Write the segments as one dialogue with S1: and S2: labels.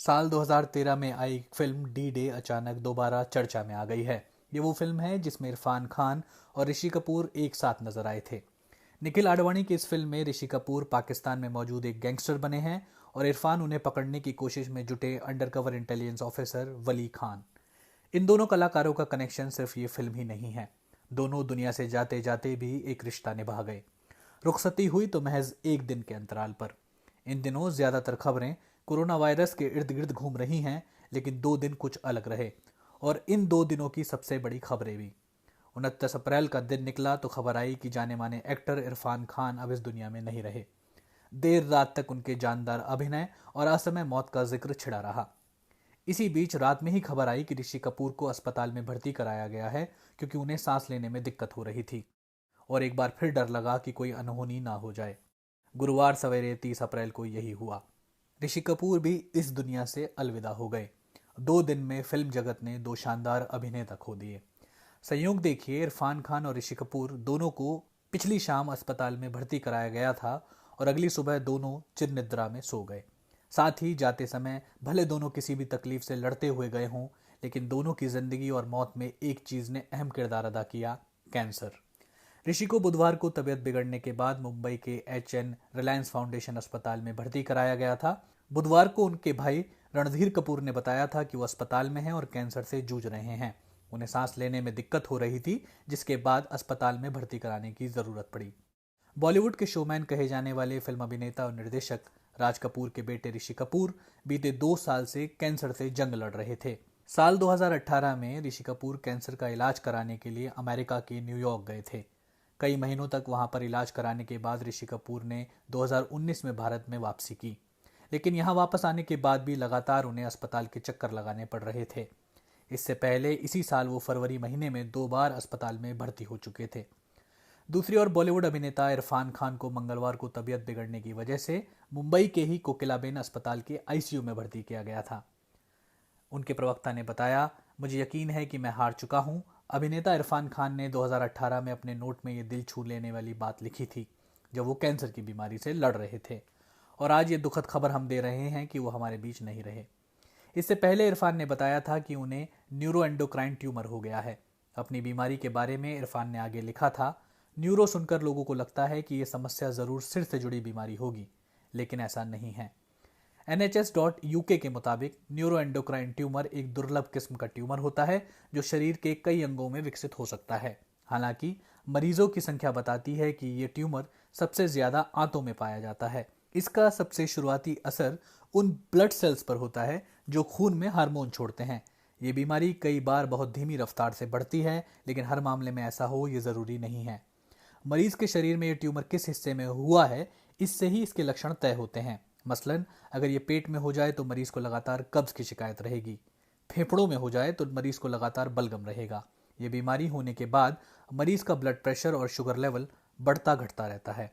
S1: साल 2013 में आई film D day अचानक दोबारा चर्चा में आ गई है। ये वो फिल्म है जिसमें इरफान खान और ऋषि कपूर एक साथ नजर आए थे। निखिल आडवाणी की इस फिल्म में ऋषि कपूर पाकिस्तान में मौजूद एक गैंगस्टर बने हैं और इरफान उन्हें पकड़ने की कोशिश में जुटे अंडरकवर इंटेलिजेंस ऑफिसर वली खान। इन दोनों कलाकारों का कनेक्शन सिर्फ ये फिल्म ही नहीं है, दोनों दुनिया से जाते जाते भी एक रिश्ता निभा गए। रुखसती हुई तो महज एक दिन के अंतराल पर। इन दिनों ज्यादातर खबरें कोरोना वायरस के इर्द गिर्द घूम रही हैं, लेकिन 2 दिन कुछ अलग रहे और इन 2 दिनों की सबसे बड़ी खबरें भी। 29 अप्रैल का दिन निकला तो खबर आई कि जाने माने एक्टर इरफान खान अब इस दुनिया में नहीं रहे। देर रात तक उनके जानदार अभिनय और असमय मौत का जिक्र छिड़ा रहा। इसी बीच रात में ही खबर आई कि ऋषि कपूर को अस्पताल में भर्ती कराया गया है क्योंकि उन्हें सांस लेने में दिक्कत हो रही थी और एक बार फिर डर लगा कि कोई अनहोनी ना हो जाए। गुरुवार सवेरे 30 अप्रैल को यही हुआ। ऋषि कपूर भी इस दुनिया से अलविदा हो गए। 2 दिन में फिल्म जगत ने 2 शानदार अभिनेता खो दिए। संयोग देखिए, इरफान खान और ऋषि कपूर दोनों को पिछली शाम अस्पताल में भर्ती कराया गया था और अगली सुबह दोनों चिर निद्रा में सो गए। साथ ही जाते समय भले दोनों किसी भी तकलीफ से लड़ते हुए गए हों, लेकिन दोनों की जिंदगी और मौत में एक चीज ने अहम किरदार अदा किया, कैंसर। ऋषि को बुधवार को तबीयत बिगड़ने के बाद मुंबई के एचएन रिलायंस फाउंडेशन अस्पताल में भर्ती कराया गया था। बुधवार को उनके भाई रणधीर कपूर ने बताया था कि वो अस्पताल में हैं और कैंसर से जूझ रहे हैं। उन्हें सांस लेने में दिक्कत हो रही थी, जिसके बाद अस्पताल में भर्ती कराने की जरूरत पड़ी। बॉलीवुड के शोमैन कहे जाने वाले फिल्म अभिनेता और निर्देशक राज कपूर के बेटे ऋषि कपूर बीते 2 साल से कैंसर से जंग लड़ रहे थे। साल 2018 में ऋषि कपूर कैंसर का इलाज कराने के लिए अमेरिका के न्यूयॉर्क गए थे। कई महीनों तक वहां पर इलाज कराने के बाद ऋषि कपूर ने 2019 में भारत में वापसी की, लेकिन यहां वापस आने के बाद भी लगातार उन्हें अस्पताल के चक्कर लगाने पड़ रहे थे। इससे पहले इसी साल वो फरवरी महीने में 2 बार अस्पताल में भर्ती हो चुके थे। दूसरी ओर बॉलीवुड अभिनेता इरफान खान को मंगलवार को तबीयत बिगड़ने की वजह से मुंबई के ही कोकिलाबेन अस्पताल के आईसीयू में भर्ती किया गया था। उनके प्रवक्ता ने बताया, मुझे यकीन है कि मैं हार चुका हूं। अभिनेता इरफान खान ने 2018 में अपने नोट में ये दिल छू लेने वाली बात लिखी थी जब वो कैंसर की बीमारी से लड़ रहे थे, और आज ये दुखद खबर हम दे रहे हैं कि वो हमारे बीच नहीं रहे। इससे पहले इरफान ने बताया था कि उन्हें न्यूरोएंडोक्राइन ट्यूमर हो गया है। अपनी बीमारी के बारे में इरफान ने आगे लिखा था, न्यूरो सुनकर लोगों को लगता है कि ये समस्या जरूर सिर से जुड़ी बीमारी होगी, लेकिन ऐसा नहीं है। NHS.UK के मुताबिक न्यूरोएंडोक्राइन ट्यूमर एक दुर्लभ किस्म का ट्यूमर होता है जो शरीर के कई अंगों में विकसित हो सकता है। हालांकि मरीजों की संख्या बताती है कि ये ट्यूमर सबसे ज्यादा आंतों में पाया जाता है। इसका सबसे शुरुआती असर उन ब्लड सेल्स पर होता है जो खून में हार्मोन छोड़ते हैं। ये बीमारी कई बार बहुत धीमी रफ्तार से बढ़ती है, लेकिन हर मामले में ऐसा हो ये जरूरी नहीं है। मरीज के शरीर में ये ट्यूमर किस हिस्से में हुआ है, इससे ही इसके लक्षण तय होते हैं। मसलन अगर ये पेट में हो जाए तो मरीज को लगातार कब्ज की शिकायत रहेगी। फेफड़ों में हो जाए तो मरीज को लगातार बलगम रहेगा। ये बीमारी होने के बाद मरीज का ब्लड प्रेशर और शुगर लेवल बढ़ता घटता रहता है।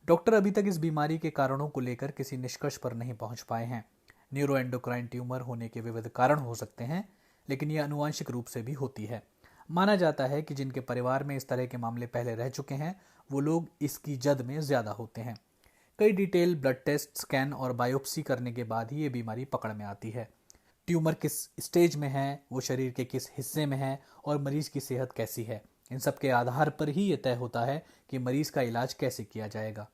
S1: डॉक्टर अभी तक इस बीमारी के कारणों को लेकर किसी निष्कर्ष पर नहीं पहुंच पाए हैं। न्यूरोएंडोक्राइन ट्यूमर होने के विविध कारण हो सकते हैं, लेकिन यह आनुवंशिक रूप से भी होती है। माना जाता है कि जिनके परिवार में इस तरह के मामले पहले रह चुके हैं वो लोग इसकी जद में ज्यादा होते हैं। कई डिटेल ब्लड टेस्ट, स्कैन और बायोप्सी करने के बाद ही ये बीमारी पकड़ में आती है। ट्यूमर किस स्टेज में है, वो शरीर के किस हिस्से में है और मरीज की सेहत कैसी है, इन सब के आधार पर ही ये तय होता है कि मरीज का इलाज कैसे किया जाएगा।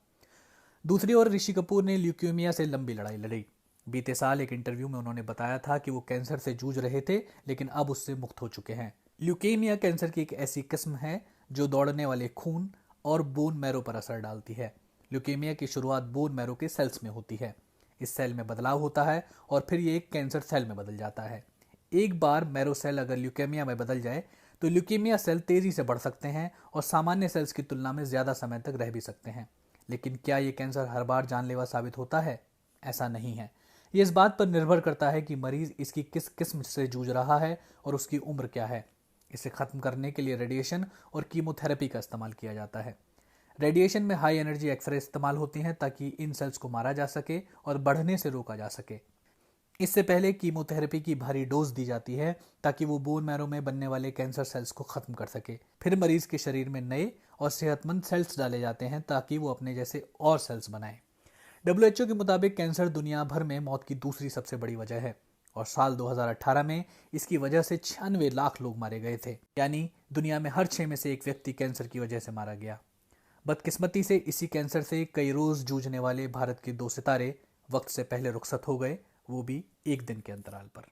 S1: दूसरी ओर ऋषि कपूर ने ल्यूकेमिया से लंबी लड़ाई लड़ी। बीते साल एक इंटरव्यू में उन्होंने बताया था कि वो कैंसर से जूझ रहे थे, लेकिन अब उससे मुक्त हो चुके हैं। ल्यूकेमिया कैंसर की एक ऐसी किस्म है जो दौड़ने वाले खून और बोन मैरो पर असर डालती है। ल्यूकेमिया की शुरुआत बोन मैरो के सेल्स में होती है। इस सेल में बदलाव होता है और फिर ये एक कैंसर सेल में बदल जाता है। एक बार मैरो सेल अगर ल्यूकेमिया में बदल जाए तो ल्यूकेमिया सेल तेजी से बढ़ सकते हैं और सामान्य सेल्स की तुलना में ज्यादा समय तक रह भी सकते हैं। लेकिन क्या ये कैंसर हर बार जानलेवा साबित होता है? ऐसा नहीं है। ये इस बात पर निर्भर करता है कि मरीज इसकी किस किस्म से जूझ रहा है और उसकी उम्र क्या है। इसे खत्म करने के लिए रेडिएशन और कीमोथेरेपी का इस्तेमाल किया जाता है। रेडिएशन में हाई एनर्जी एक्सरे इस्तेमाल होती हैं ताकि इन सेल्स को मारा जा सके और बढ़ने से रोका जा सके। इससे पहले कीमोथेरेपी की भारी डोज दी जाती है ताकि वो बोन मैरो में बनने वाले कैंसर सेल्स को खत्म कर सके। फिर मरीज के शरीर में नए और सेहतमंद सेल्स डाले जाते हैं ताकि वो अपने जैसे और सेल्स बनाए। WHO के मुताबिक कैंसर दुनिया भर में मौत की दूसरी सबसे बड़ी वजह है और साल 2018 में इसकी वजह से 96 लाख लोग मारे गए थे। यानी दुनिया में हर 6 में से एक व्यक्ति कैंसर की वजह से मारा गया। बदकिस्मती से इसी कैंसर से कई रोज जूझने वाले भारत के 2 सितारे वक्त से पहले रुखसत हो गए, वो भी एक दिन के अंतराल पर।